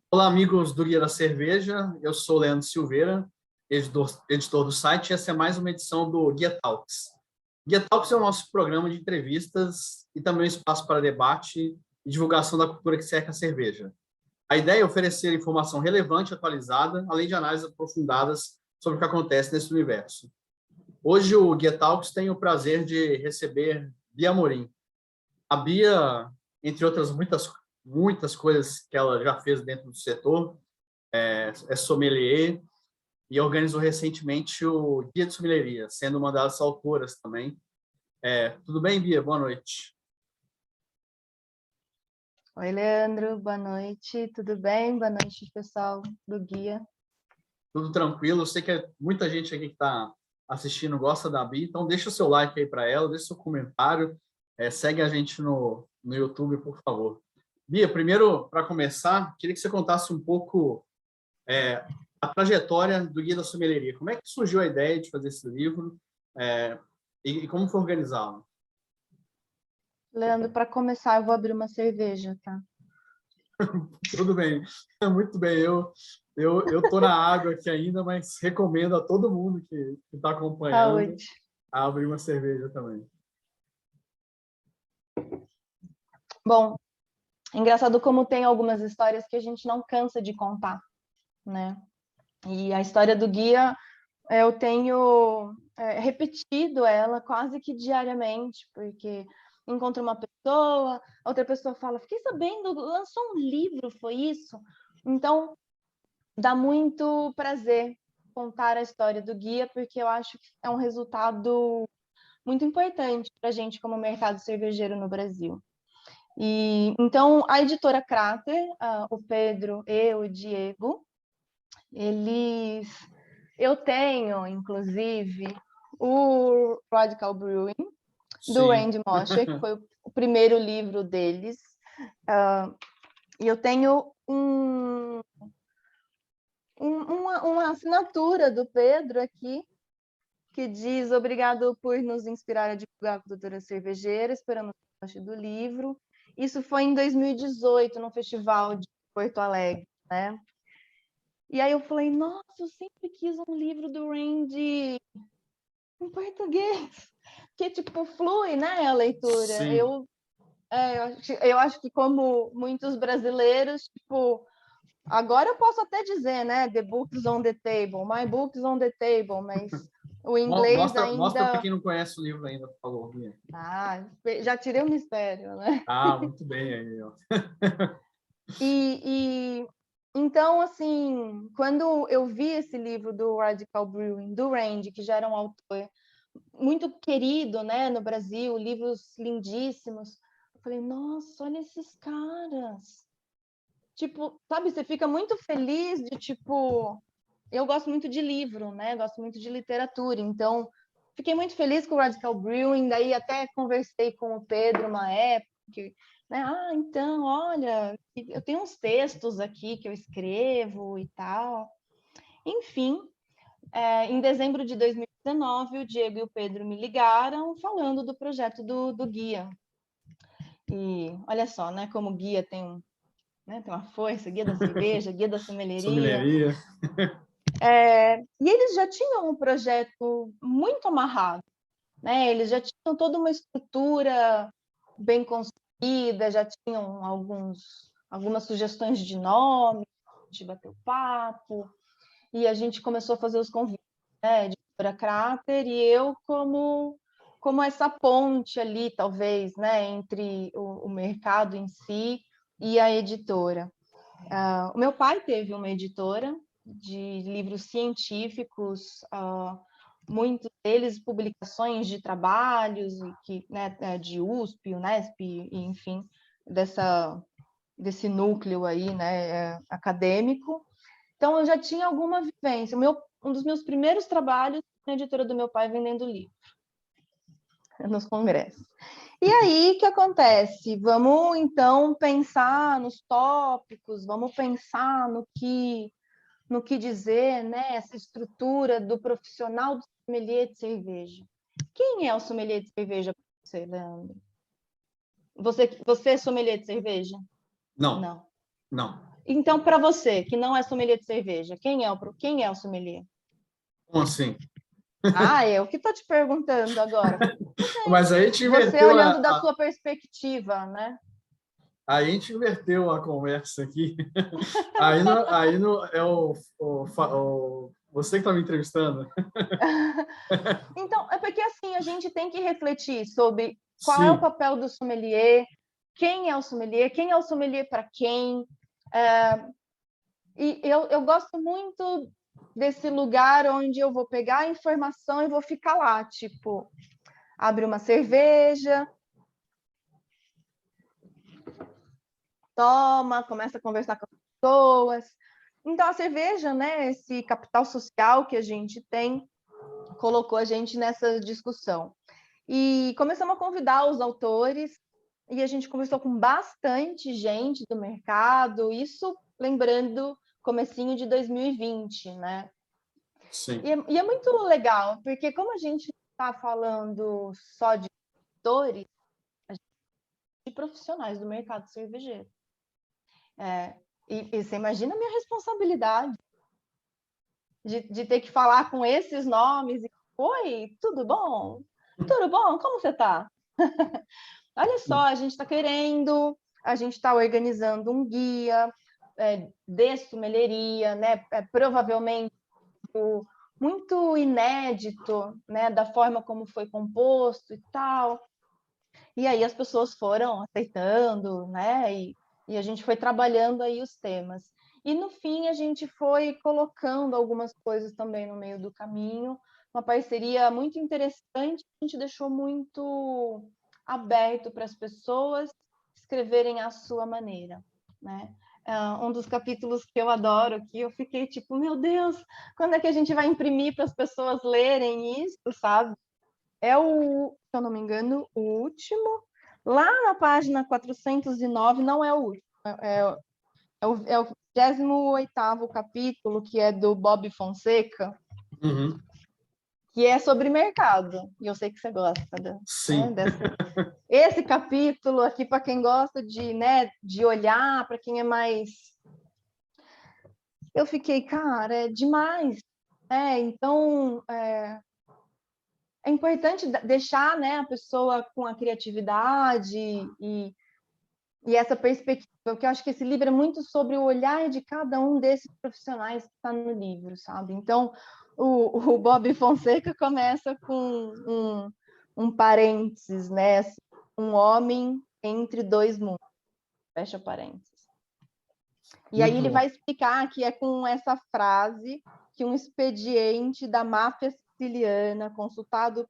Olá, amigos do Guia da Cerveja. Eu sou o Leandro Silveira, editor do site, e essa é mais uma edição do Guia Talks. Guia Talks é o nosso programa de entrevistas e também um espaço para debate e divulgação da cultura que cerca a cerveja. A ideia é oferecer informação relevante e atualizada, além de análises aprofundadas sobre o que acontece nesse universo. Hoje, o Guia Talks tem o prazer de receber Bia Amorim. A Bia, entre outras muitas coisas que ela já fez dentro do setor, é sommelier e organizou recentemente o Guia de Sommelieria, sendo uma das autoras também. Tudo bem, Bia? Boa noite. Oi, Leandro, boa noite, tudo bem? Boa noite, pessoal do Guia. Tudo tranquilo, eu sei que muita gente aqui que está assistindo gosta da Bia, então deixa o seu like aí para ela, deixa o seu comentário, segue a gente no YouTube, por favor. Bia, primeiro, para começar, queria que você contasse um pouco a trajetória do Guia da Sommelieria. Como é que surgiu a ideia de fazer esse livro e como foi organizá-lo? Leandro, para começar, eu vou abrir uma cerveja, tá? Tudo bem, muito bem. Eu tô na água aqui ainda, mas recomendo a todo mundo que está acompanhando Saúde. a abrir uma cerveja também. Bom, engraçado como tem algumas histórias que a gente não cansa de contar, né? E a história do Guia, eu tenho repetido ela quase que diariamente, porque encontro uma pessoa, outra pessoa fala, fiquei sabendo, lançou um livro, foi isso? Então, dá muito prazer contar a história do Guia, porque eu acho que é um resultado muito importante para a gente como mercado cervejeiro no Brasil. E então a editora Crater, o Pedro, eu, o Diego, eu tenho inclusive o Radical Brewing do Sim. Randy Mosher, que foi o primeiro livro deles, e eu tenho uma assinatura do Pedro aqui, que diz obrigado por nos inspirar a divulgar a cultura cervejeira, esperamos que goste do livro. Isso foi em 2018, no Festival de Porto Alegre, né? E aí eu falei, nossa, eu sempre quis um livro do Randy em português, que tipo flui, né, a leitura. Sim. Eu acho que como muitos brasileiros, tipo, agora eu posso até dizer, né, The Books on the Table, My Books on the Table, mas o inglês Mostra para ainda... quem não conhece o livro ainda, por favor, Bia. Já tirei o mistério, né? Muito bem aí, ó. Então, assim, quando eu vi esse livro do Radical Brewing, do Randy, que já era um autor muito querido, né, no Brasil, livros lindíssimos, eu falei, nossa, olha esses caras. Tipo, sabe, você fica muito feliz de, tipo... Eu gosto muito de livro, né? Gosto muito de literatura, então fiquei muito feliz com o Radical Brewing, daí até conversei com o Pedro uma época, né? Então, olha, eu tenho uns textos aqui que eu escrevo e tal. Enfim, em dezembro de 2019, o Diego e o Pedro me ligaram falando do projeto do Guia. E olha só, né? Como o Guia tem uma força, Guia da Cerveja, Guia da Sommelieria. Sommeleria. E eles já tinham um projeto muito amarrado, né? Eles já tinham toda uma estrutura bem construída, já tinham algumas sugestões de nome, a gente bateu papo, e a gente começou a fazer os convites, né? De editora Crater, e eu como essa ponte ali, talvez, né? Entre o mercado em si e a editora. O meu pai teve uma editora de livros científicos, muitos deles publicações de trabalhos né, de USP, Unesp, enfim, desse núcleo aí, né, acadêmico. Então eu já tinha alguma vivência. Um dos meus primeiros trabalhos na editora do meu pai vendendo livro nos congressos. E aí, o que acontece? Vamos, então, pensar nos tópicos, vamos pensar no que dizer, né? Essa estrutura do profissional do sommelier de cerveja. Quem é o sommelier de cerveja para você, Leandro? Você é sommelier de cerveja? Não, Não. não. Então, para você, que não é sommelier de cerveja, quem é o sommelier? Como assim? Eu que estou te perguntando agora. Mas aí a gente Você inverteu olhando da sua perspectiva, né? Aí a gente inverteu a conversa aqui. É você que está me entrevistando? Então, é porque assim, a gente tem que refletir sobre qual é o Sim, papel do sommelier, quem é o sommelier para quem. E eu gosto muito desse lugar onde eu vou pegar a informação e vou ficar lá, tipo, abre uma cerveja, toma, começa a conversar com as pessoas. Então, a cerveja, né, esse capital social que a gente tem, colocou a gente nessa discussão. E começamos a convidar os autores, e a gente conversou com bastante gente do mercado, isso lembrando comecinho de 2020, né? sim. E é muito legal, porque como a gente está falando só de autores, de profissionais do mercado cervejeiro. E você imagina a minha responsabilidade de ter que falar com esses nomes. Oi, tudo bom? Tudo bom? Como você está? Olha só, a gente está organizando um guia de sommeleria, né? Provavelmente muito inédito, né? Da forma como foi composto e tal. E aí as pessoas foram aceitando, né? E a gente foi trabalhando aí os temas. E no fim a gente foi colocando algumas coisas também no meio do caminho, uma parceria muito interessante, a gente deixou muito aberto para as pessoas escreverem à sua maneira, né? Um dos capítulos que eu adoro, que eu fiquei tipo, meu Deus, quando é que a gente vai imprimir para as pessoas lerem isso, sabe? É se eu não me engano, o último. Lá na página 409, não é o último, é o 28º capítulo, que é do Bob Fonseca, Uhum. que é sobre mercado. E eu sei que você gosta Sim. Esse capítulo aqui, para quem gosta de olhar, para quem é mais... Eu fiquei, cara, é demais. Então, é importante deixar, né, a pessoa com a criatividade e essa perspectiva, porque eu acho que esse livro é muito sobre o olhar de cada um desses profissionais que está no livro, sabe? Então, o Bob Fonseca começa com um parênteses, né? Um homem entre dois mundos, fecha parênteses. E aí Muito ele bom. vai explicar que é com essa frase que um expediente da máfia siciliana, consultado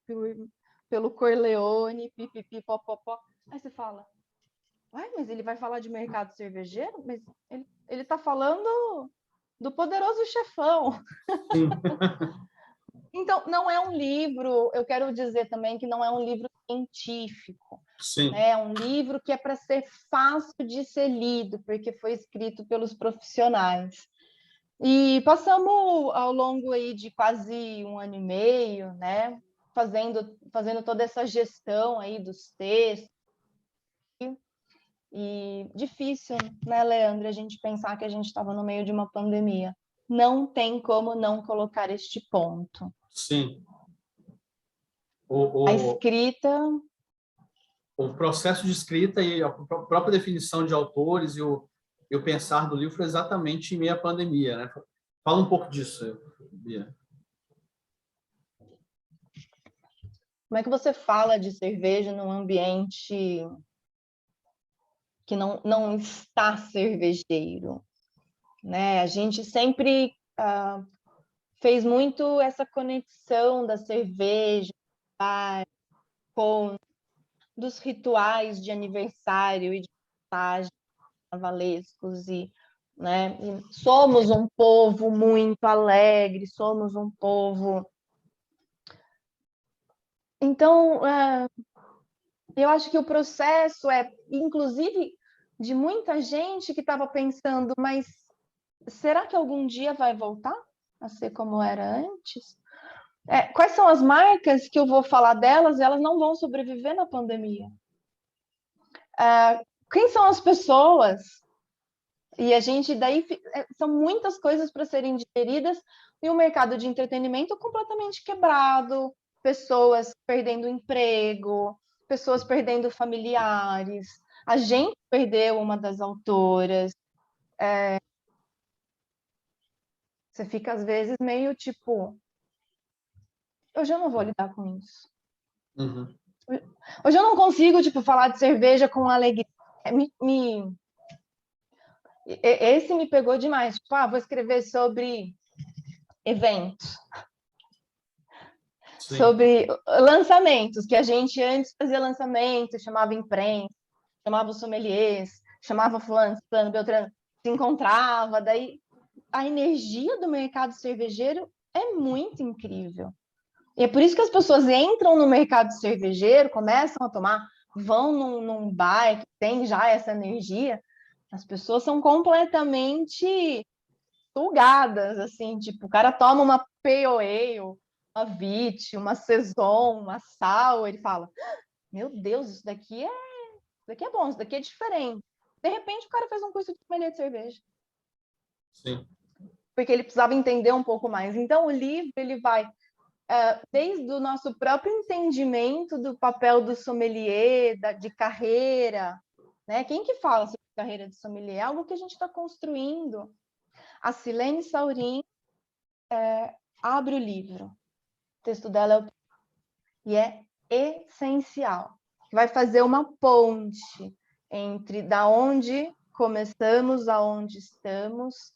pelo Corleone, pipipipopopó. Aí você fala, uai, mas ele vai falar de mercado cervejeiro? Mas ele está falando do Poderoso Chefão. Sim. Então, não é um livro, eu quero dizer também que não é um livro científico. Sim. É um livro que é para ser fácil de ser lido, porque foi escrito pelos profissionais. E passamos ao longo aí de quase 1 ano e meio, né, fazendo toda essa gestão aí dos textos. E difícil, né, Leandro, a gente pensar que a gente estava no meio de uma pandemia. Não tem como não colocar este ponto. Sim. A O, escrita... o processo de escrita e a própria definição de autores e o pensar do livro foi exatamente em meio à pandemia, né? Fala um pouco disso, Bia. Como é que você fala de cerveja num ambiente que não está cervejeiro, né? A gente sempre fez muito essa conexão da cerveja com dos rituais de aniversário e de passagem carnavalescos né? E somos um povo muito alegre, somos um povo... Então, eu acho que o processo inclusive, de muita gente que estava pensando, mas será que algum dia vai voltar a ser como era antes? Quais são as marcas que eu vou falar delas e elas não vão sobreviver na pandemia? Quem são as pessoas E a gente, daí, são muitas coisas para serem digeridas, e o mercado de entretenimento completamente quebrado, pessoas perdendo emprego, pessoas perdendo familiares. A gente perdeu uma das autoras. Você fica, às vezes, meio tipo, hoje eu não vou lidar com isso. Uhum. Hoje eu não consigo, tipo, falar de cerveja com alegria. Esse me pegou demais. Tipo, vou escrever sobre eventos, Sim. sobre lançamentos, que a gente antes fazia lançamento, chamava imprensa, chamava os sommeliers, chamava fulano, Beltrano, se encontrava, daí a energia do mercado cervejeiro é muito incrível. E é por isso que as pessoas entram no mercado cervejeiro, começam a tomar, vão num bar que tem já essa energia, as pessoas são completamente sugadas, assim, tipo, o cara toma uma Pale Ale, uma Vit, uma Saison, uma Sour, ele fala, meu Deus, isso daqui é bom, isso daqui é diferente. De repente, o cara fez um curso de sommelier de cerveja. Sim. Porque ele precisava entender um pouco mais. Então, o livro, ele vai desde o nosso próprio entendimento do papel do sommelier, de carreira, né? Quem que fala sobre carreira de sommelier? É algo que a gente está construindo. A Silene Saurin abre o livro. O texto dela é essencial. Vai fazer uma ponte entre da onde começamos, aonde estamos.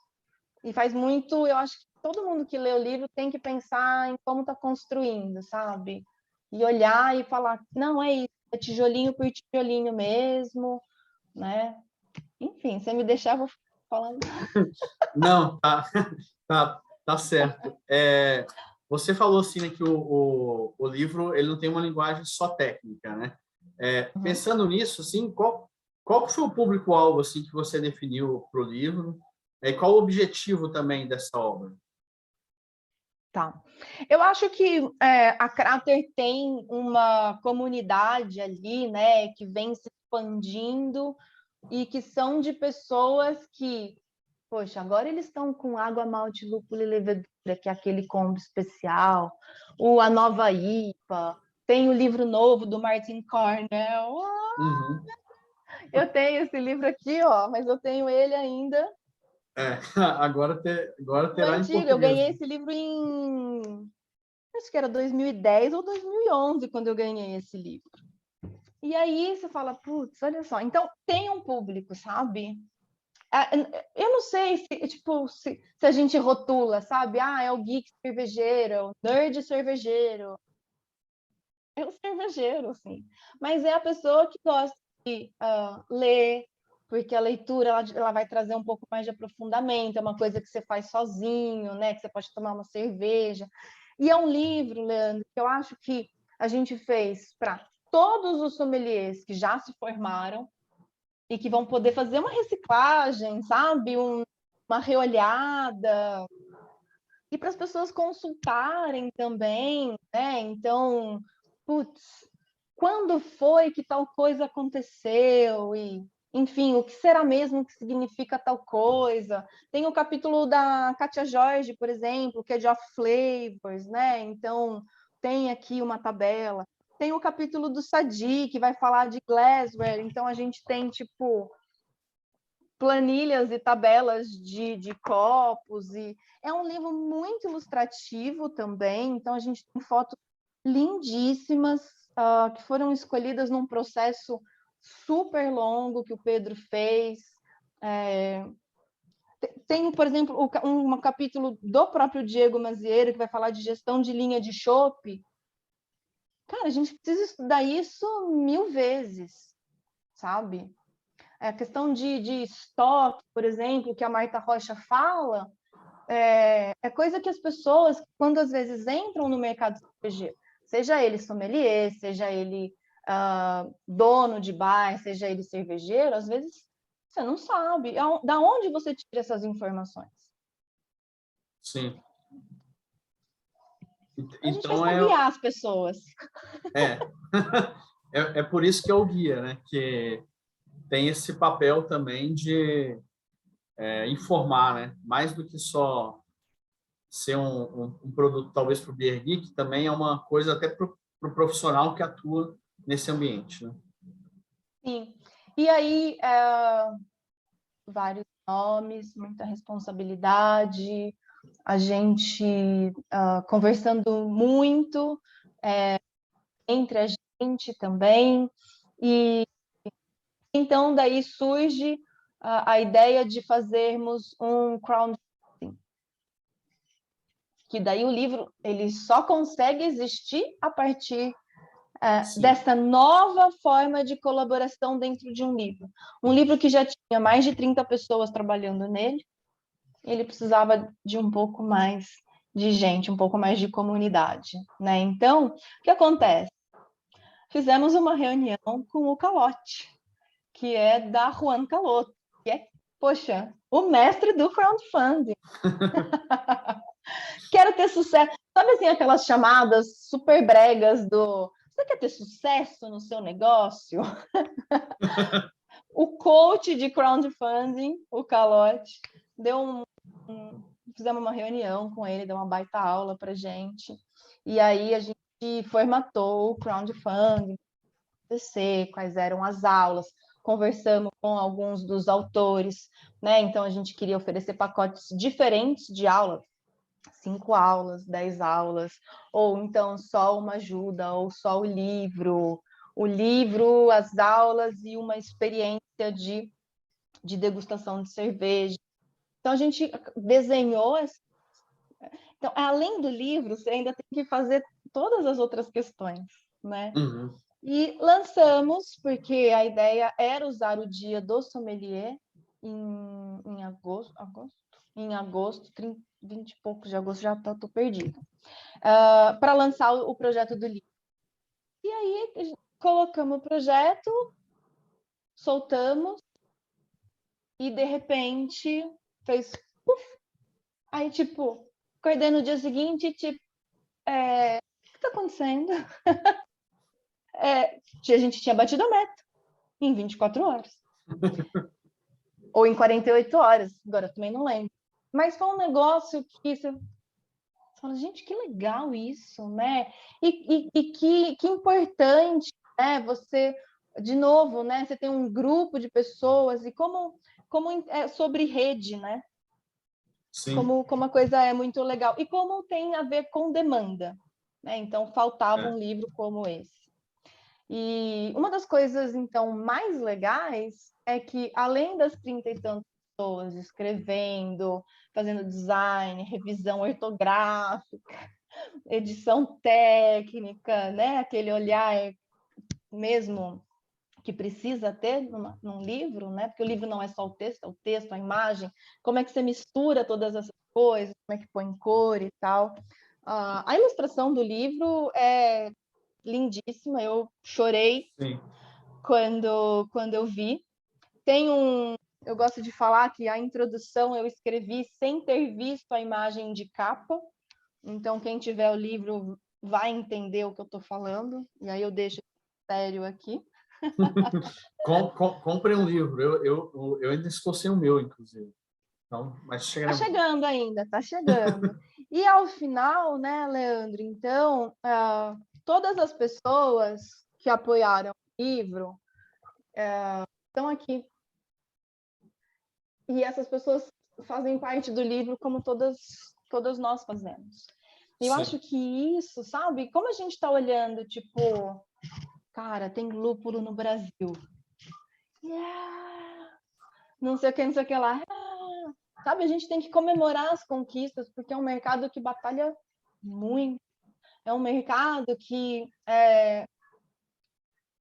E faz muito, eu acho que todo mundo que lê o livro tem que pensar em como está construindo, sabe? E olhar e falar, não, é isso, é tijolinho por tijolinho mesmo, né? Enfim, você me deixava falando. Não, tá certo. Você falou assim, né, que o livro ele não tem uma linguagem só técnica, né? Pensando nisso, assim, qual que foi o público-alvo assim que você definiu para o livro? Qual o objetivo também dessa obra? Tá. Eu acho que a Crater tem uma comunidade ali, né, que vem se expandindo e que são de pessoas que, poxa, agora eles estão com água, malte, lúpulo e levedura, que é aquele combo especial, a nova IPA, tem o livro novo do Martin Cornell. Uhum. Eu tenho esse livro aqui, ó, mas eu tenho ele ainda Agora no terá em antigo. Eu português. ganhei esse livro acho que era 2010 ou 2011 quando eu ganhei esse livro. E aí você fala, putz, olha só. Então tem um público, sabe? Eu não sei se a gente rotula, sabe? É o geek cervejeiro, é o nerd cervejeiro. É o cervejeiro, assim. Mas é a pessoa que gosta de ler, porque a leitura ela vai trazer um pouco mais de aprofundamento, é uma coisa que você faz sozinho, né? Que você pode tomar uma cerveja. E é um livro, Leandro, que eu acho que a gente fez para todos os sommeliers que já se formaram e que vão poder fazer uma reciclagem, sabe? Uma reolhada. E para as pessoas consultarem também, né? Então, putz, quando foi que tal coisa aconteceu? E, enfim, o que será mesmo que significa tal coisa? Tem o capítulo da Katia Jorge, por exemplo, que é de off flavors, né? Então, tem aqui uma tabela. Tem o capítulo do Sadi, que vai falar de glassware. Então, a gente tem, tipo, planilhas e tabelas de copos. E é um livro muito ilustrativo também. Então, a gente tem fotos lindíssimas que foram escolhidas num processo super longo que o Pedro fez. Tem, por exemplo, um capítulo do próprio Diego Mazieiro, que vai falar de gestão de linha de chopp. Cara, a gente precisa estudar isso 1000 vezes, sabe? A questão de estoque, por exemplo, que a Marta Rocha fala, é coisa que as pessoas, quando às vezes entram no mercado cervejeiro, seja ele sommelier, seja ele dono de bar, seja ele cervejeiro, às vezes você não sabe. Da onde você tira essas informações? Sim. A gente faz Então para guiar as pessoas. é, é por isso que é o guia, né? Que tem esse papel também de informar, né? Mais do que só ser um produto, talvez, para o Beer Geek, também é uma coisa até para o profissional que atua nesse ambiente, né? Sim. E aí, vários nomes, muita responsabilidade, a gente conversando muito entre a gente também, e então daí surge a ideia de fazermos um crowdfunding, que daí o livro ele só consegue existir a partir dessa nova forma de colaboração dentro de um livro. Um livro que já tinha mais de 30 pessoas trabalhando nele, ele precisava de um pouco mais de gente, um pouco mais de comunidade, né? Então, o que acontece? Fizemos uma reunião com o Calote, que é da Juan Caloto, que é, poxa, o mestre do crowdfunding. Quero ter sucesso. Sabe assim, aquelas chamadas super bregas do... Você quer ter sucesso no seu negócio? O coach de crowdfunding, o Calote, fizemos uma reunião com ele, deu uma baita aula para gente. E aí a gente formatou o crowdfunding, quais eram as aulas, conversamos com alguns dos autores, né? Então a gente queria oferecer pacotes diferentes de aulas, 5 aulas, 10 aulas, ou então só uma ajuda, ou só o livro, as aulas e uma experiência de degustação de cerveja. Então a gente desenhou. Então, além do livro, você ainda tem que fazer todas as outras questões, né? Uhum. E lançamos, porque a ideia era usar o dia do sommelier em agosto, 20 e poucos de agosto, já estou perdida, para lançar o projeto do livro. E aí, colocamos o projeto, soltamos, e de repente, fez puf! Aí, tipo, acordei no dia seguinte, tipo, o que está acontecendo? A gente tinha batido a meta em 24 horas. Ou em 48 horas, agora eu também não lembro. Mas foi um negócio que você fala, gente, que legal isso, né? E que importante, né? Você, de novo, né? Você tem um grupo de pessoas e como é sobre rede, né? Sim. Como a coisa é muito legal. E como tem a ver com demanda, né? Então, faltava um livro como esse. E uma das coisas, então, mais legais é que, além das 30 e tantas pessoas escrevendo, fazendo design, revisão ortográfica, edição técnica, né? Aquele olhar mesmo que precisa ter num livro, né? Porque o livro não é só o texto, a imagem. Como é que você mistura todas essas coisas? Como é que põe cor e tal? A ilustração do livro é lindíssima, eu chorei quando eu vi. Eu gosto de falar que a introdução eu escrevi sem ter visto a imagem de capa, então quem tiver o livro vai entender o que eu estou falando, e aí eu deixo sério aqui. Compre um livro, eu ainda estou sem o meu, inclusive. Então, mas Está chegando ainda, está chegando. E ao final, né, Leandro, então, todas as pessoas que apoiaram o livro estão aqui. E essas pessoas fazem parte do livro como todas nós fazemos. E eu acho que isso, sabe? Como a gente está olhando, tipo, cara, tem lúpulo no Brasil. Yeah! Não sei o que lá. Sabe, a gente tem que comemorar as conquistas, porque é um mercado que batalha muito. É um mercado que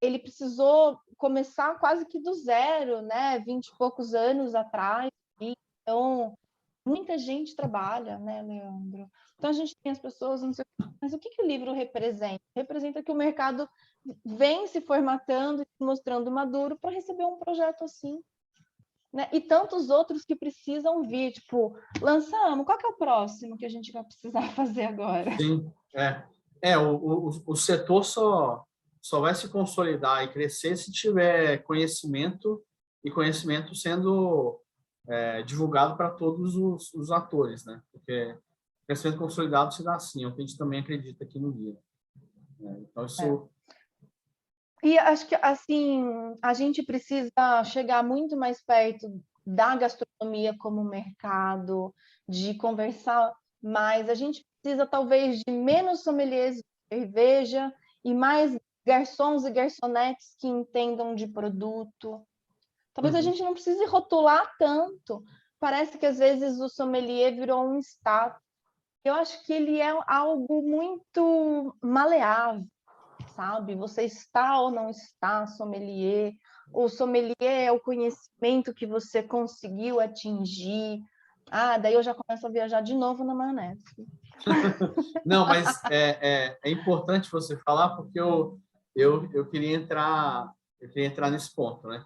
ele precisou começar quase que do zero, né? 20 e poucos anos atrás. Então, muita gente trabalha, né, Leandro? Então, a gente tem as pessoas, não sei, mas o que o livro representa? Representa que o mercado vem se formatando e se mostrando maduro para receber um projeto assim. Né? E tantos outros que precisam vir, tipo, lançamos, qual que é o próximo que a gente vai precisar fazer agora? Sim, o setor só vai se consolidar e crescer se tiver conhecimento, e conhecimento sendo divulgado para todos os atores, né? Porque crescimento consolidado se dá assim, é o que a gente também acredita aqui no guia. Então, isso... E acho que, assim, a gente precisa chegar muito mais perto da gastronomia como mercado, de conversar mais. A gente precisa, talvez, de menos sommeliers de cerveja e mais garçons e garçonetes que entendam de produto. Talvez a gente não precise rotular tanto. Parece que, às vezes, o sommelier virou um status. Eu acho que ele é algo muito maleável, sabe? Você está ou não está sommelier. O sommelier é o conhecimento que você conseguiu atingir. Daí eu já começo a viajar de novo na maionese. Não, mas é importante você falar, porque eu queria entrar nesse ponto, né?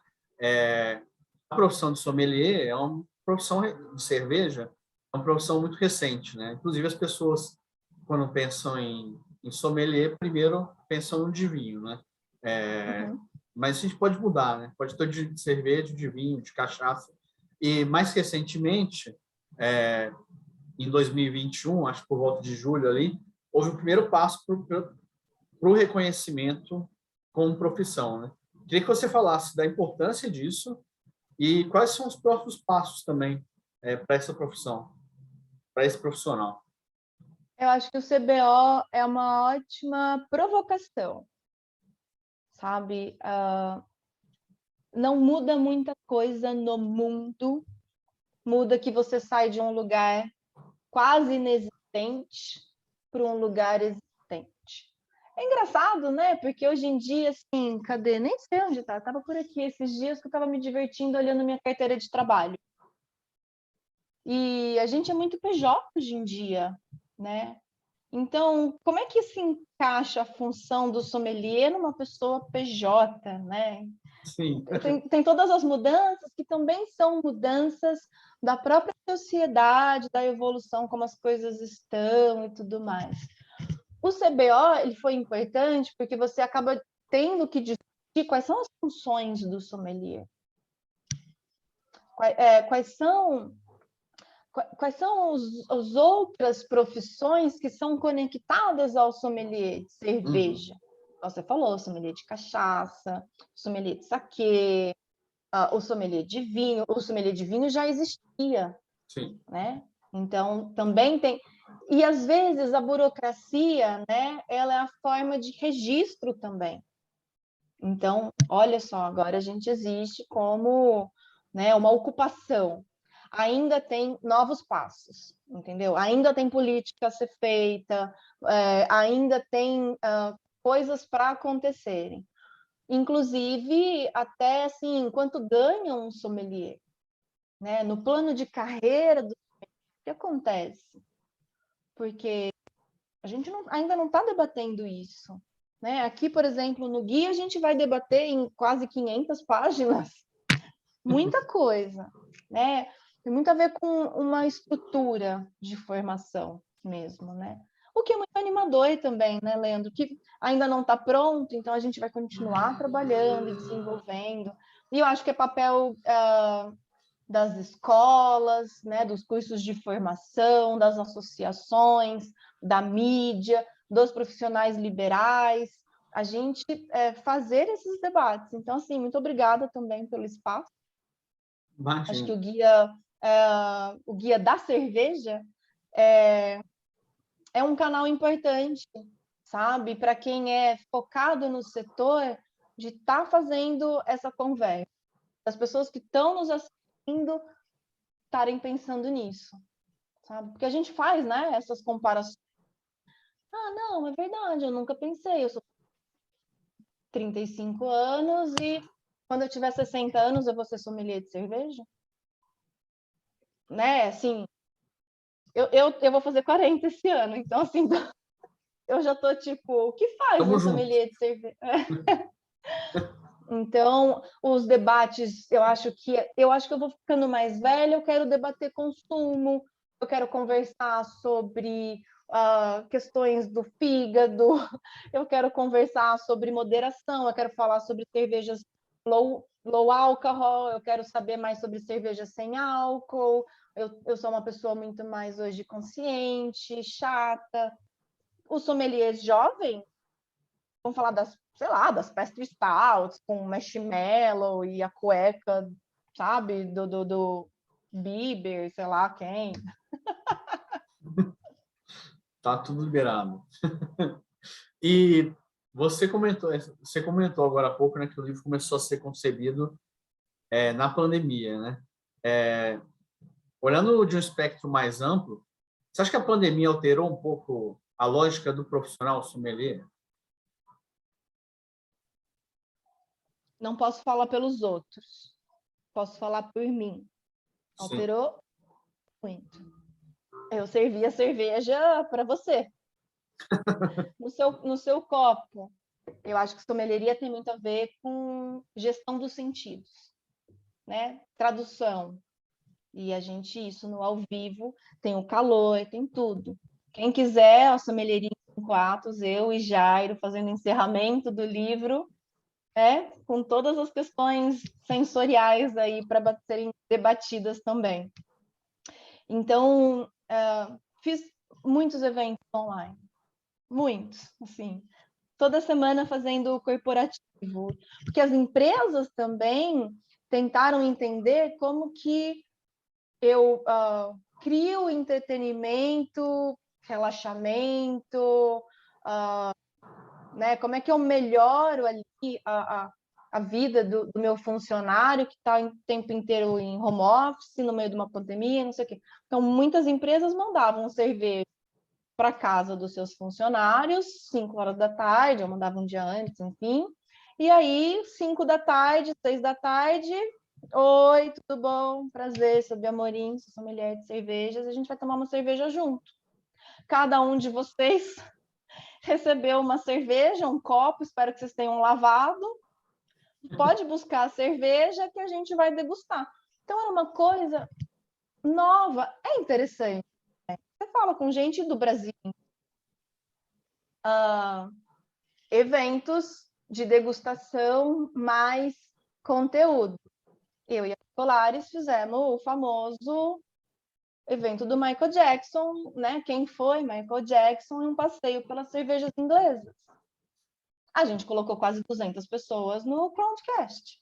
A profissão de sommelier é uma profissão de cerveja, é uma profissão muito recente, né? Inclusive, as pessoas, quando pensam em sommelier, primeiro pensam de vinho, né? Mas a gente pode mudar, né? Pode ter de cerveja, de vinho, de cachaça. E, mais recentemente, em 2021, acho que por volta de julho ali, houve o primeiro passo para o reconhecimento como profissão, né? Queria que você falasse da importância disso e quais são os próximos passos também para essa profissão, para esse profissional. Eu acho que o CBO é uma ótima provocação, sabe? Não muda muita coisa no mundo, muda que você sai de um lugar quase inexistente para um lugar existente. É engraçado, né? Porque hoje em dia, assim, cadê? Nem sei onde tá. Tava por aqui esses dias que eu tava me divertindo olhando minha carteira de trabalho. E a gente é muito PJ hoje em dia, né? Então, como é que se encaixa a função do sommelier numa pessoa PJ, né? Sim. Tem todas as mudanças que também são mudanças da própria sociedade, da evolução, como as coisas estão e tudo mais. O CBO ele foi importante porque você acaba tendo que discutir quais são as funções do sommelier. Quais são as outras profissões que são conectadas ao sommelier de cerveja? Você falou, sommelier de cachaça, sommelier de saquê, o sommelier de vinho. O sommelier de vinho já existia, Sim. né? Então, também tem... E, às vezes, a burocracia, né, ela é a forma de registro também. Então, olha só, agora a gente existe como, né, uma ocupação. Ainda tem novos passos, entendeu? Ainda tem política a ser feita, ainda tem coisas para acontecerem. Inclusive, até assim, quanto ganha um sommelier, né? No plano de carreira do sommelier, o que acontece? Porque a gente ainda não está debatendo isso, né? Aqui, por exemplo, no guia, a gente vai debater em quase 500 páginas, muita coisa, né? Tem muito a ver com uma estrutura de formação mesmo, né? O que é muito animador também, né, Leandro? Que ainda não está pronto, então a gente vai continuar trabalhando e desenvolvendo. E eu acho que é papel das escolas, né, dos cursos de formação, das associações, da mídia, dos profissionais liberais, a gente fazer esses debates. Então, assim, muito obrigada também pelo espaço. Imagina. Acho que o guia da cerveja é um canal importante, sabe? Para quem é focado no setor, de estar fazendo essa conversa. As pessoas que estão nos assistindo estarem pensando nisso, sabe? Porque a gente faz, né, essas comparações. Não, é verdade, eu nunca pensei. Eu sou 35 anos e quando eu tiver 60 anos eu vou ser sommelier de cerveja? Né, assim, eu vou fazer 40 esse ano, então, assim, eu já tô tipo, o que faz Tamo um junto. sommelier de cerveja? Então, os debates, eu acho que eu vou ficando mais velha, eu quero debater consumo, eu quero conversar sobre questões do fígado, eu quero conversar sobre moderação, eu quero falar sobre cervejas low alcohol, eu quero saber mais sobre cerveja sem álcool, eu sou uma pessoa muito mais hoje consciente, chata. Os sommeliers jovens vão falar das, sei lá, das pastry stouts com marshmallow e a cueca, sabe, do Bieber, sei lá quem. Tá tudo liberado. E você comentou agora há pouco, né, que o livro começou a ser concebido na pandemia, né? Olhando de um espectro mais amplo, você acha que a pandemia alterou um pouco a lógica do profissional sommelier? Não posso falar pelos outros, posso falar por mim. Alterou muito. Eu servia cerveja para você. No seu copo. Eu acho que sommelieria tem muito a ver com gestão dos sentidos, né? Tradução. E a gente, isso no ao vivo, tem o calor, tem tudo. Quem quiser, a sommelieria em 5 atos, eu e Jairo fazendo encerramento do livro, com todas as questões sensoriais aí para serem debatidas também. Então, fiz muitos eventos online, muitos, assim, toda semana fazendo corporativo, porque as empresas também tentaram entender como que eu crio entretenimento, relaxamento, né? Como é que eu melhoro ali a vida do meu funcionário que está o tempo inteiro em home office, no meio de uma pandemia, não sei o quê. Então, muitas empresas mandavam cerveja para casa dos seus funcionários, 5 horas da tarde, ou mandavam um dia antes, enfim. E aí, 5 da tarde, 6 da tarde, oi, tudo bom? Prazer, sou Bia Amorim, sou sommelier de cervejas, a gente vai tomar uma cerveja junto. Cada um de vocês recebeu uma cerveja, um copo, espero que vocês tenham lavado. Pode buscar a cerveja que a gente vai degustar. Então, era uma coisa nova, é interessante. Você fala com gente do Brasil, eventos de degustação mais conteúdo. Eu e a Polaris fizemos o famoso evento do Michael Jackson, né? Quem foi Michael Jackson em um passeio pelas cervejas inglesas. A gente colocou quase 200 pessoas no Crowdcast.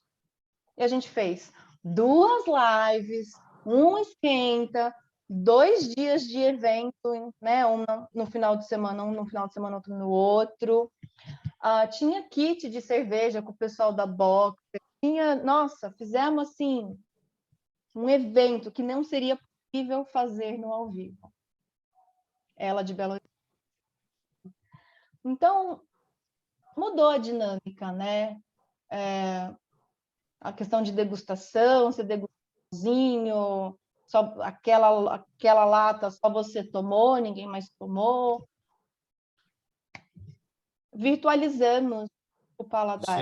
E a gente fez 2 lives, um esquenta, 2 dias de evento, né? Um no final de semana, outro no outro. Tinha kit de cerveja com o pessoal da Box. Nossa, fizemos assim um evento que não seria possível fazer no ao vivo. Ela de Belo Horizonte. Então, mudou a dinâmica, né? A questão de degustação, você degusta sozinho, só aquela lata só você tomou, ninguém mais tomou. Virtualizamos o paladar.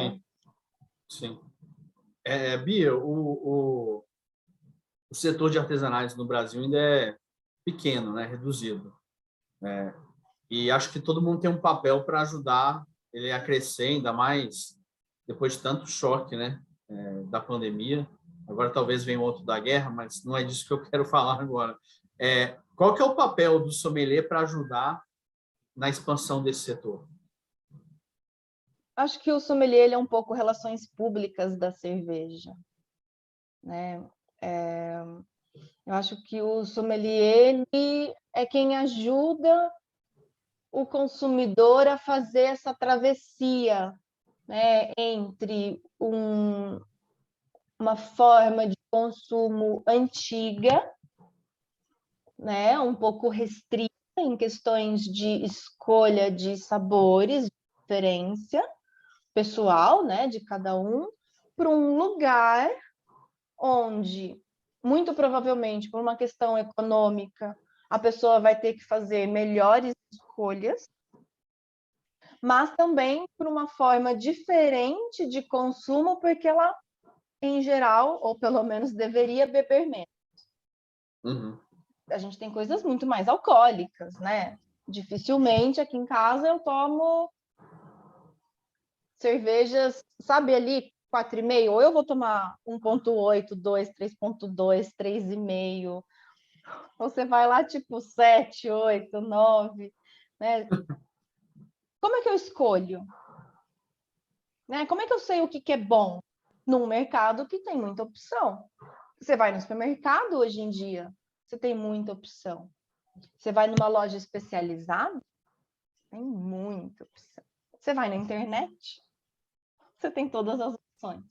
Sim. Bia, o setor de artesanais no Brasil ainda é pequeno, né? Reduzido. E acho que todo mundo tem um papel para ajudar ele a crescer, ainda mais depois de tanto choque, né? Da pandemia. Agora talvez venha outro da guerra, mas não é disso que eu quero falar agora. Qual que é o papel do sommelier para ajudar na expansão desse setor? Acho que o sommelier ele é um pouco relações públicas da cerveja, né? Eu acho que o sommelier ele é quem ajuda o consumidor a fazer essa travessia, né, entre uma forma de consumo antiga, né, um pouco restrita em questões de escolha de sabores, de preferência pessoal, né, de cada um, para um lugar onde, muito provavelmente, por uma questão econômica, a pessoa vai ter que fazer melhores escolhas, mas também por uma forma diferente de consumo, porque ela, em geral, ou pelo menos deveria beber menos. Uhum. A gente tem coisas muito mais alcoólicas, né? Dificilmente aqui em casa eu tomo cervejas, sabe ali, 4,5, ou eu vou tomar 1,8, 2, 3,2, 3,5, ou você vai lá tipo 7, 8, 9, né? Como é que eu escolho? Né? Como é que eu sei o que é bom? Num mercado que tem muita opção. Você vai no supermercado hoje em dia, você tem muita opção. Você vai numa loja especializada, tem muita opção. Você vai na internet, você tem todas as opções.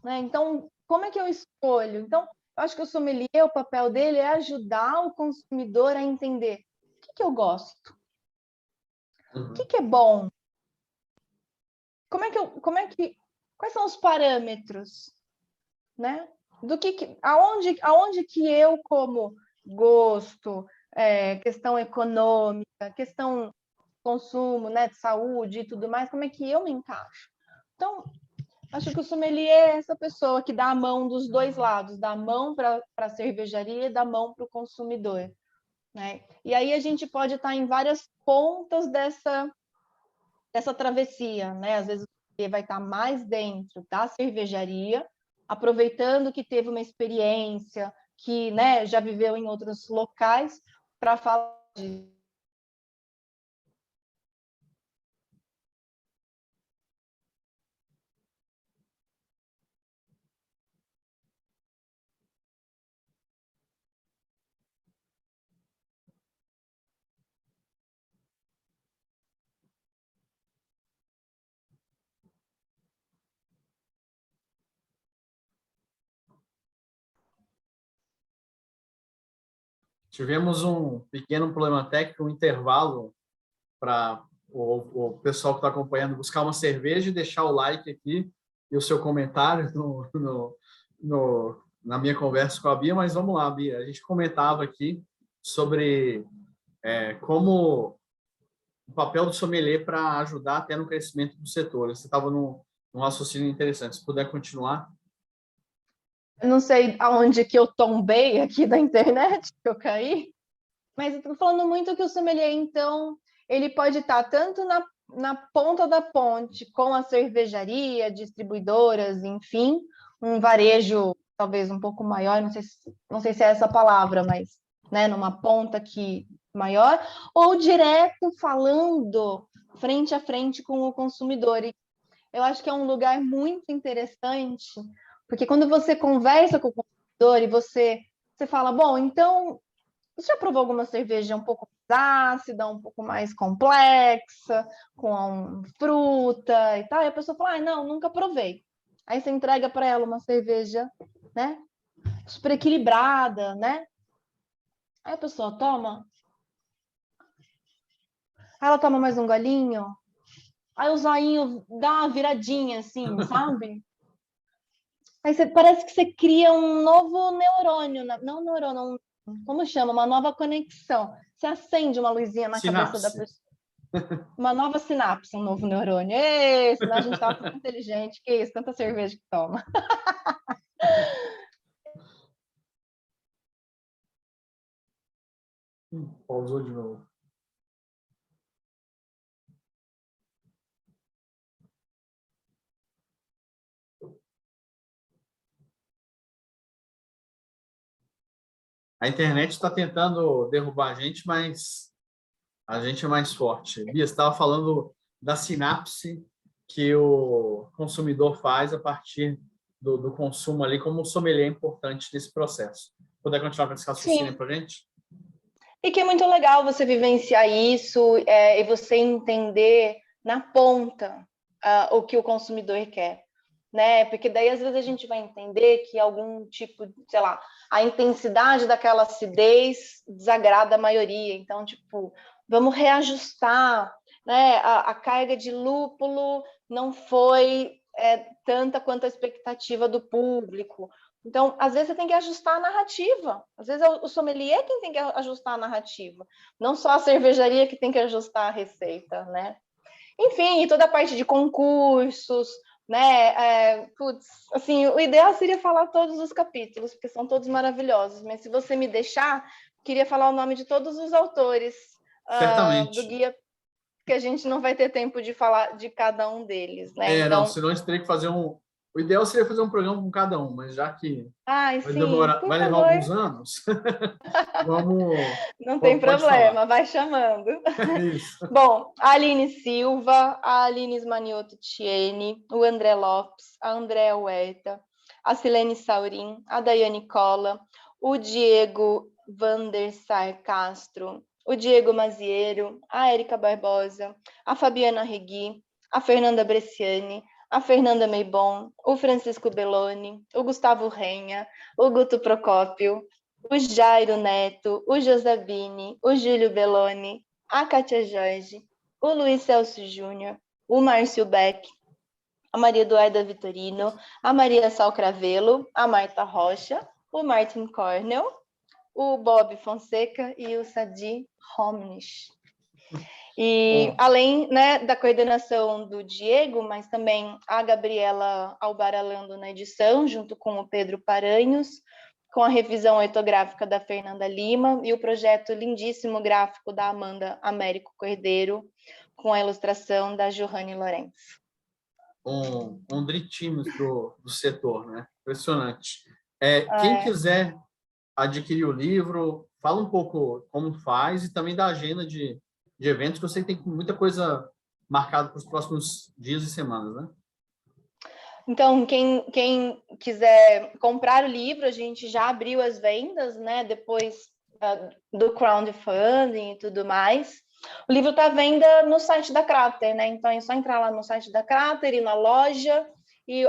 Né? Então, como é que eu escolho? Então, eu acho que o sommelier, o papel dele é ajudar o consumidor a entender o que eu gosto, o que é bom, quais são os parâmetros, né? Aonde que eu, como gosto, questão econômica, questão consumo, né, de saúde e tudo mais, como é que eu me encaixo? Então, acho que o sommelier é essa pessoa que dá a mão dos dois lados, dá a mão para a cervejaria e dá a mão para o consumidor, né? E aí a gente pode estar em várias pontas dessa travessia, né? Às vezes você vai estar mais dentro da cervejaria, aproveitando que teve uma experiência, que, né, já viveu em outros locais, para falar de Tivemos um pequeno problema técnico, um intervalo para o pessoal que está acompanhando buscar uma cerveja e deixar o like aqui e o seu comentário na minha conversa com a Bia. Mas vamos lá, Bia. A gente comentava aqui sobre como o papel do sommelier para ajudar até no crescimento do setor. Você estava num raciocínio interessante. Se puder continuar. Eu não sei aonde que eu tombei aqui da internet, que eu caí, mas eu estou falando muito que o sommelier, então, ele pode estar tanto na ponta da ponte com a cervejaria, distribuidoras, enfim, um varejo talvez um pouco maior, não sei se é essa palavra, mas, né, numa ponta aqui maior, ou direto falando frente a frente com o consumidor. E eu acho que é um lugar muito interessante, porque quando você conversa com o consumidor e você fala, bom, então, você já provou alguma cerveja um pouco mais ácida, um pouco mais complexa, com fruta e tal? E a pessoa fala, não, nunca provei. Aí você entrega para ela uma cerveja, né, super equilibrada, né? Aí a pessoa toma, aí ela toma mais um golinho, aí o zoinho dá uma viradinha assim, sabe? Aí parece que você cria um novo neurônio, não neurônio, como chama? Uma nova conexão. Você acende uma luzinha na cabeça da Sinapse. pessoa. Uma nova sinapse, um novo neurônio. Ei, senão a gente estava tão inteligente. Que isso, tanta cerveja que toma. Pausou de novo. A internet está tentando derrubar a gente, mas a gente é mais forte. Bia, você estava falando da sinapse que o consumidor faz a partir do consumo ali, como o sommelier é importante nesse processo. Puder continuar com esse Sim. raciocínio para a gente? E que é muito legal você vivenciar isso e você entender na ponta o que o consumidor quer, né? Porque daí às vezes a gente vai entender que algum tipo, sei lá, a intensidade daquela acidez desagrada a maioria. Então, tipo, vamos reajustar, né? A carga de lúpulo não foi tanta quanto a expectativa do público. Então, às vezes você tem que ajustar a narrativa. Às vezes é o sommelier quem tem que ajustar a narrativa, não só a cervejaria que tem que ajustar a receita, né? Enfim, e toda a parte de concursos, né? Assim, o ideal seria falar todos os capítulos, porque são todos maravilhosos. Mas se você me deixar, queria falar o nome de todos os autores do Certamente. guia, que a gente não vai ter tempo de falar de cada um deles, né? Não, Então, senão a gente teria que fazer O ideal seria fazer um programa com cada um, mas já que Ai, vai sim, demorar, por vai levar favor. alguns anos, vamos, Não tem pode falar. problema, vai chamando. Isso. Bom, a Aline Silva, a Aline Manioto Tiene, o André Lopes, a Andréa Huerta, a Silene Saurim, a Daiane Cola, o Diego Vandersar Castro, o Diego Maziero, a Érica Barbosa, a Fabiana Regui, a Fernanda Bresciani, a Fernanda Meibon, o Francisco Belloni, o Gustavo Renha, o Guto Procópio, o Jairo Neto, o Josabini, o Júlio Belloni, a Kátia Jorge, o Luiz Celso Júnior, o Márcio Beck, a Maria Eduarda Vitorino, a Maria Sal Cravelo, a Marta Rocha, o Martin Cornell, o Bob Fonseca e o Sadi Homnish. E além, né, da coordenação do Diego, mas também a Gabriela Albaralando na edição, junto com o Pedro Paranhos, com a revisão ortográfica da Fernanda Lima e o projeto lindíssimo gráfico da Amanda Américo Cordeiro, com a ilustração da Johanne Lorenz. Um dream team do setor, né? Impressionante. Quem quiser adquirir o livro, fala um pouco como faz e também da agenda de eventos, que eu sei que tem muita coisa marcada para os próximos dias e semanas, né? Então, quem quiser comprar o livro, a gente já abriu as vendas, né? Depois do crowdfunding e tudo mais. O livro está à venda no site da Crater, né? Então é só entrar lá no site da Crater, ir na loja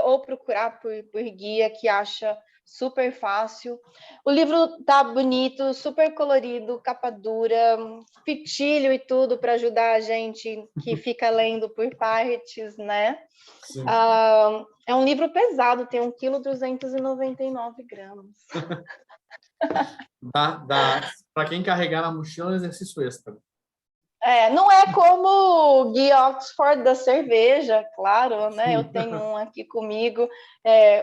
ou procurar por guia, que acha super fácil. O livro tá bonito, super colorido, capa dura, fitilho e tudo para ajudar a gente que fica lendo por partes, né? É um livro pesado, tem 1,299 kg. Para quem carregar na mochila, é um exercício extra. Não é como o Guia Oxford da cerveja, claro, né? Sim. Eu tenho um aqui comigo,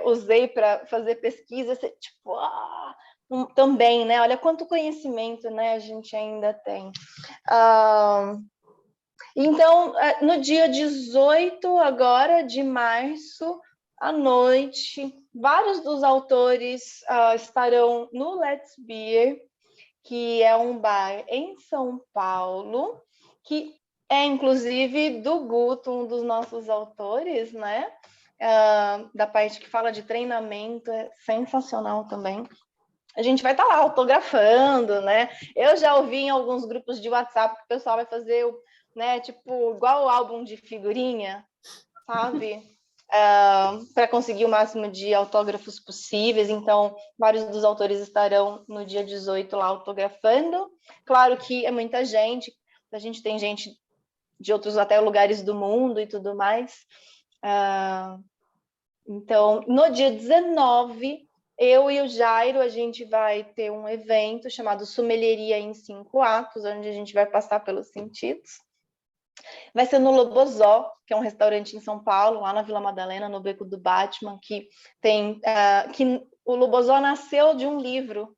usei para fazer pesquisa, tipo, também, né? Olha quanto conhecimento, né, a gente ainda tem. Então, no dia 18 agora de março, à noite, vários dos autores estarão no Let's Beer, que é um bar em São Paulo, que é, inclusive, do Guto, um dos nossos autores, né? Da parte que fala de treinamento, é sensacional também. A gente vai estar lá autografando, né? Eu já ouvi em alguns grupos de WhatsApp que o pessoal vai fazer, né? Tipo, igual o álbum de figurinha, sabe? Para conseguir o máximo de autógrafos possíveis. Então, vários dos autores estarão no dia 18 lá autografando. Claro que é muita gente, a gente tem gente de outros até lugares do mundo e tudo mais. Então, no dia 19, eu e o Jairo, a gente vai ter um evento chamado Sommelieria em 5 Atos, onde a gente vai passar pelos sentidos. Vai ser no Lobozó, que é um restaurante em São Paulo, lá na Vila Madalena, no Beco do Batman, que tem que o Lobozó nasceu de um livro.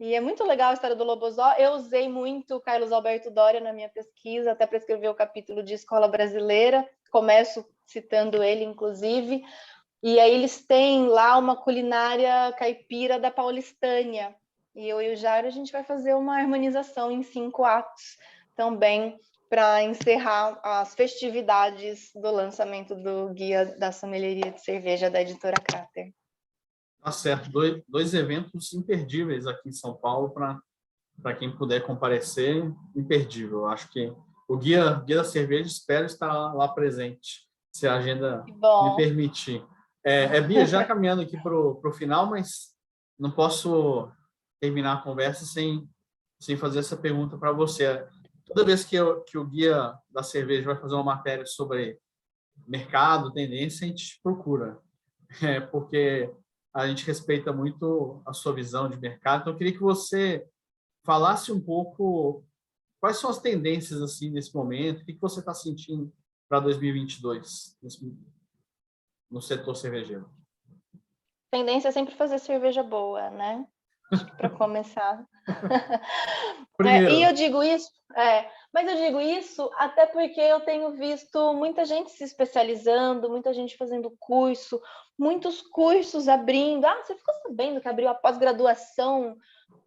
E é muito legal a história do Lobozó. Eu usei muito o Carlos Alberto Doria na minha pesquisa, até para escrever o capítulo de Escola Brasileira. Começo citando ele, inclusive. E aí eles têm lá uma culinária caipira da Paulistânia. E eu e o Jairo, a gente vai fazer uma harmonização em 5 atos também, para encerrar as festividades do lançamento do Guia da Sommelieria de Cerveja da editora Crater. Tá certo. Dois eventos imperdíveis aqui em São Paulo para quem puder comparecer, imperdível. Eu acho que o Guia da Cerveja, espero estar lá presente, se a agenda me permitir. Bia, já caminhando aqui para o final, mas não posso terminar a conversa sem fazer essa pergunta para você. Toda vez que o Guia da Cerveja vai fazer uma matéria sobre mercado, tendência, a gente procura, porque a gente respeita muito a sua visão de mercado. Então, eu queria que você falasse um pouco quais são as tendências assim nesse momento, o que você está sentindo para 2022 no setor cervejeiro. Tendência é sempre fazer cerveja boa, né? para começar. Primeiro. E eu digo isso, mas eu digo isso até porque eu tenho visto muita gente se especializando, muita gente fazendo curso, muitos cursos abrindo. Ah, você ficou sabendo que abriu a pós-graduação,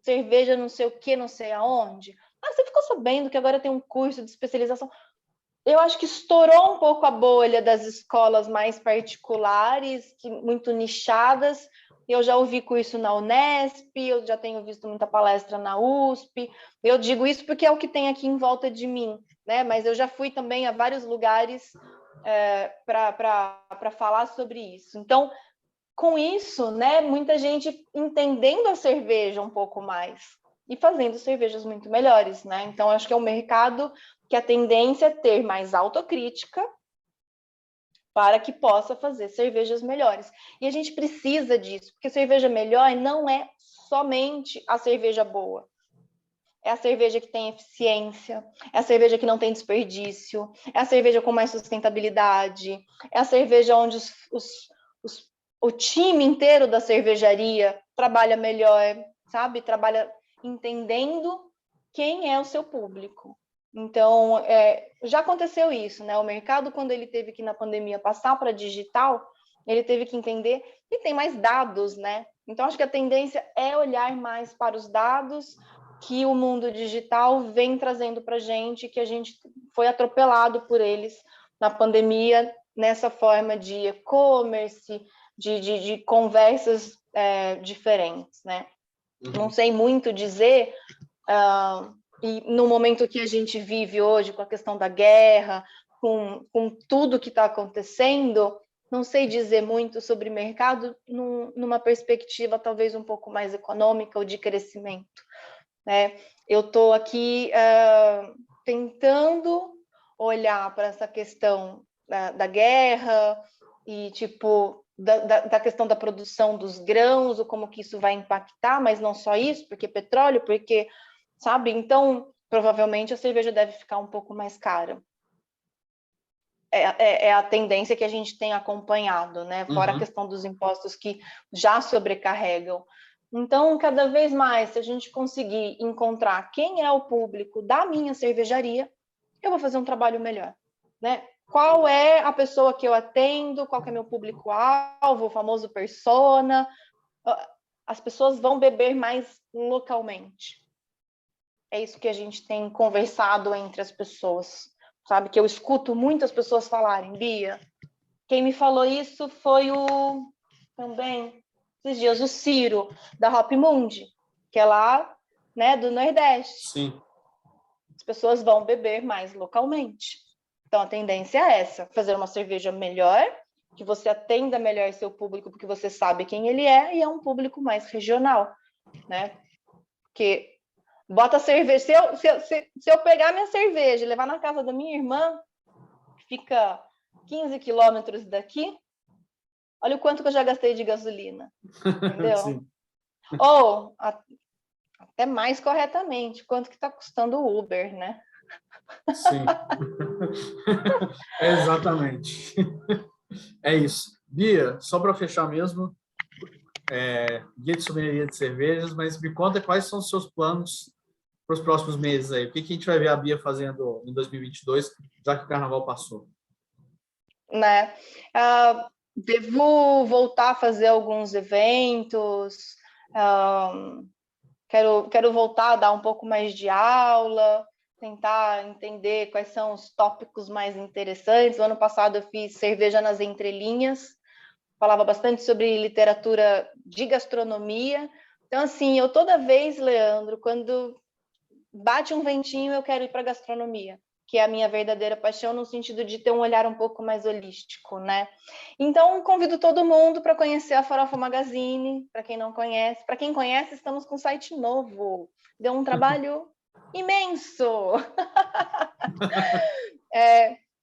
cerveja não sei o que, não sei aonde? Ah, você ficou sabendo que agora tem um curso de especialização? Eu acho que estourou um pouco a bolha das escolas mais particulares, muito nichadas. Eu já ouvi curso na Unesp, eu já tenho visto muita palestra na USP. Eu digo isso porque é o que tem aqui em volta de mim, né? Mas eu já fui também a vários lugares para falar sobre isso. Então, com isso, né, muita gente entendendo a cerveja um pouco mais e fazendo cervejas muito melhores, né? Então, acho que é um mercado que a tendência é ter mais autocrítica para que possa fazer cervejas melhores. E a gente precisa disso, porque cerveja melhor não é somente a cerveja boa. É a cerveja que tem eficiência, é a cerveja que não tem desperdício, é a cerveja com mais sustentabilidade, é a cerveja onde o time inteiro da cervejaria trabalha melhor, sabe? Trabalha entendendo quem é o seu público. Então, já aconteceu isso, né? O mercado, quando ele teve que, na pandemia, passar para digital, ele teve que entender e tem mais dados, né? Então, acho que a tendência é olhar mais para os dados que o mundo digital vem trazendo para a gente, que a gente foi atropelado por eles na pandemia, nessa forma de e-commerce, de conversas diferentes, né? Não sei muito dizer... e no momento que a gente vive hoje, com a questão da guerra, com tudo que está acontecendo, não sei dizer muito sobre mercado numa perspectiva talvez um pouco mais econômica ou de crescimento, né? Eu estou aqui tentando olhar para essa questão da guerra e, tipo, da questão da produção dos grãos, ou como que isso vai impactar, mas não só isso, porque petróleo, porque... sabe? Então, provavelmente a cerveja deve ficar um pouco mais cara. É a tendência que a gente tem acompanhado, né? Fora a questão dos impostos que já sobrecarregam. Então, cada vez mais, se a gente conseguir encontrar quem é o público da minha cervejaria, eu vou fazer um trabalho melhor, né? Qual é a pessoa que eu atendo, qual que é meu público-alvo, o famoso persona. As pessoas vão beber mais localmente. É isso que a gente tem conversado entre as pessoas, sabe? Que eu escuto muitas pessoas falarem, Bia. Quem me falou isso foi também, esses dias, o Ciro, da Hop Mundi, que é lá, né, do Nordeste. Sim. As pessoas vão beber mais localmente. Então, a tendência é essa, fazer uma cerveja melhor, que você atenda melhor seu público, porque você sabe quem ele é, e é um público mais regional, né? Porque bota cerveja. Se eu pegar minha cerveja e levar na casa da minha irmã, que fica 15 quilômetros daqui, olha o quanto que eu já gastei de gasolina. Entendeu? Sim. Ou, até mais corretamente, quanto que está custando o Uber, né? Sim. Exatamente. É isso. Bia, só para fechar mesmo, guia de sommelier de cervejas, mas me conta quais são os seus planos para os próximos meses aí. O que a gente vai ver a Bia fazendo em 2022, já que o carnaval passou? Né? Devo voltar a fazer alguns eventos, quero voltar a dar um pouco mais de aula, tentar entender quais são os tópicos mais interessantes. No ano passado eu fiz cerveja nas entrelinhas, falava bastante sobre literatura de gastronomia. Então, assim, eu toda vez, Leandro, quando bate um ventinho, eu quero ir para a gastronomia, que é a minha verdadeira paixão, no sentido de ter um olhar um pouco mais holístico, né? Então, convido todo mundo para conhecer a Farofa Magazine, para quem não conhece. Para quem conhece, estamos com um site novo. Deu um trabalho imenso!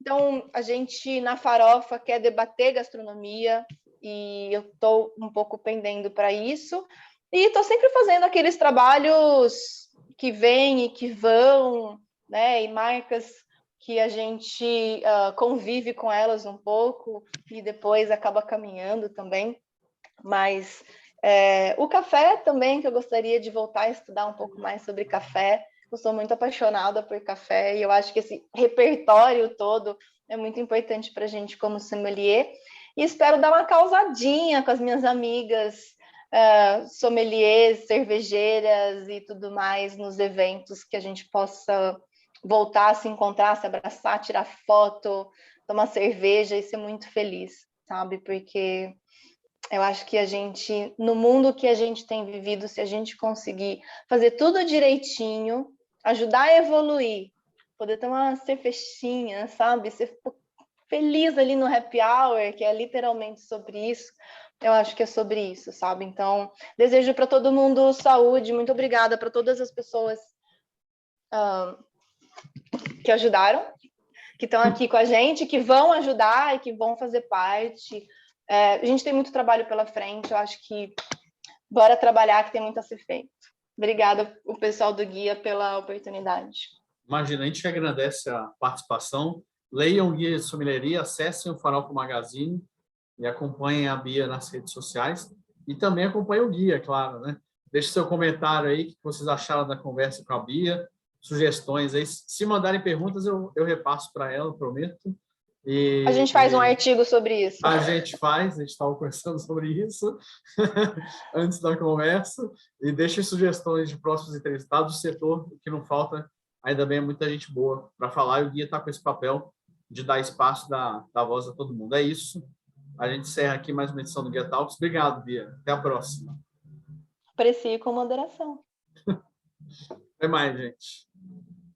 Então, a gente, na Farofa, quer debater gastronomia, e eu estou um pouco pendendo para isso. E estou sempre fazendo aqueles trabalhos que vêm e que vão, né? E marcas que a gente convive com elas um pouco e depois acaba caminhando também. Mas O café também, que eu gostaria de voltar a estudar um pouco mais sobre café. Eu sou muito apaixonada por café e eu acho que esse repertório todo é muito importante para a gente como sommelier. E espero dar uma causadinha com as minhas amigas sommeliers, cervejeiras e tudo mais nos eventos, que a gente possa voltar a se encontrar, se abraçar, tirar foto, tomar cerveja e ser muito feliz, sabe? Porque eu acho que a gente, no mundo que a gente tem vivido, se a gente conseguir fazer tudo direitinho, ajudar a evoluir, poder tomar cervejinha, sabe? Ser feliz ali no happy hour, que é literalmente sobre isso, eu acho que é sobre isso, sabe? Então, desejo para todo mundo saúde, muito obrigada para todas as pessoas que ajudaram, que estão aqui com a gente, que vão ajudar e que vão fazer parte. A gente tem muito trabalho pela frente, eu acho que bora trabalhar, que tem muito a ser feito. Obrigada, o pessoal do Guia, pela oportunidade. Imagina, a gente que agradece a participação. Leiam o Guia de Sommeleria, acessem o Farofa Magazine e acompanhem a Bia nas redes sociais. E também acompanhem o Guia, claro, né? Deixe seu comentário aí, o que vocês acharam da conversa com a Bia, sugestões aí. Se mandarem perguntas, eu repasso para ela, prometo. A gente faz um artigo sobre isso. A gente estava conversando sobre isso antes da conversa. E deixem sugestões de próximos entrevistados do setor, que não falta, ainda bem, muita gente boa para falar. E o Guia está com esse papel de dar espaço da voz a todo mundo. É isso. A gente encerra aqui mais uma edição do Guia Talks. Obrigado, Bia. Até a próxima. Aprecie com moderação. Até mais, gente.